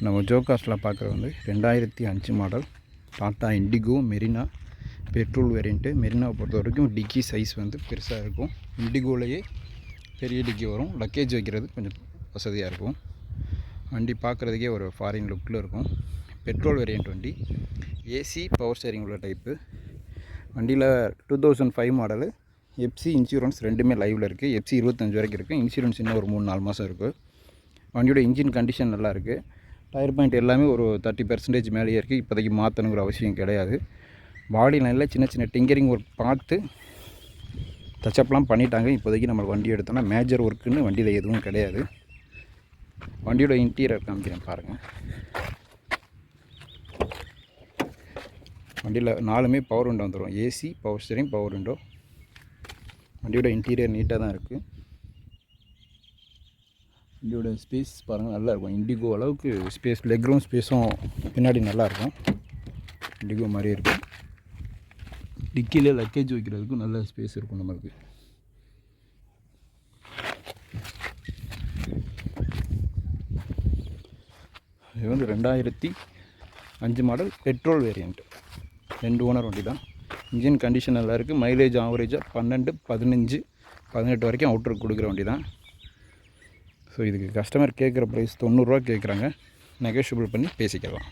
நம்ம ஜோகாஸ்ட்டில் பார்க்குறது வந்து 2005 model Tata Indigo Marina petrol variant. மெரினாவை பொறுத்த வரைக்கும் டிக்கி சைஸ் வந்து பெருசாக இருக்கும். இண்டிகோலேயே பெரிய டிக்கி வரும். லக்கேஜ் வைக்கிறது கொஞ்சம் வசதியாக இருக்கும். வண்டி பார்க்குறதுக்கே ஒரு ஃபாரின் லுக்கில் இருக்கும். பெட்ரோல் வேரியண்ட் வண்டி. ஏசி பவர் ஸ்டேரிங் உள்ள டைப்பு. வண்டியில் 2005 மாடலு. எஃப்சி இன்சூரன்ஸ் ரெண்டுமே லைவில் இருக்குது. எஃப்சி 25 வரைக்கும் இருக்குது. இன்சூரன்ஸ் இன்னும் ஒரு 3-4 மாதம் இருக்குது. வண்டியோட இன்ஜின் கண்டிஷன் நல்லா இருக்குது. டயர் பாயிண்ட் எல்லாமே ஒரு 30% மேலேயே இருக்குது. இப்போதைக்கு மாற்றணுங்கிற அவசியம் கிடையாது. பாடி லைனில் சின்ன சின்ன டிங்கரிங் ஒர்க் பார்த்து டச்சப்லாம் பண்ணிட்டாங்க. இப்போதைக்கு நம்ம வண்டி எடுத்தோம்னா மேஜர் ஒர்க்குன்னு வண்டியில் எதுவும் கிடையாது. வண்டியோட இன்டீரியர் காமிக்கிறேன் பாருங்கள். வண்டியில் 4மே பவர் விண்டோ வந்துடும். AC, power steering, power window. வண்டியோட இன்டீரியர் நீட்டாக தான் இருக்குது. வண்டியோட ஸ்பேஸ் பாருங்கள், நல்லாயிருக்கும். இண்டிகோ அளவுக்கு ஸ்பேஸ், லெக்ரூம் ஸ்பேஸும் பின்னாடி நல்லாயிருக்கும். இண்டிகோ மாதிரியே இருக்கும். டிக்கியில் லக்கேஜ் வைக்கிறதுக்கும் நல்ல ஸ்பேஸ் இருக்கும் நம்மளுக்கு. இது வந்து 2005 மாடல் பெட்ரோல் வேரியண்ட். 2 ஓனர் வண்டி தான். இன்ஜின் கண்டிஷன் நல்லா இருக்குது. மைலேஜ் ஆவரேஜாக 12, 15, 18 வரைக்கும் அவுட்ருக்கு கொடுக்குற வண்டி தான். ஸோ இதுக்கு கஸ்டமர் கேட்குற ப்ரைஸ் 90 ரூபா கேட்குறாங்க. நெகோஷியபிள் பண்ணி பேசிக்கலாம்.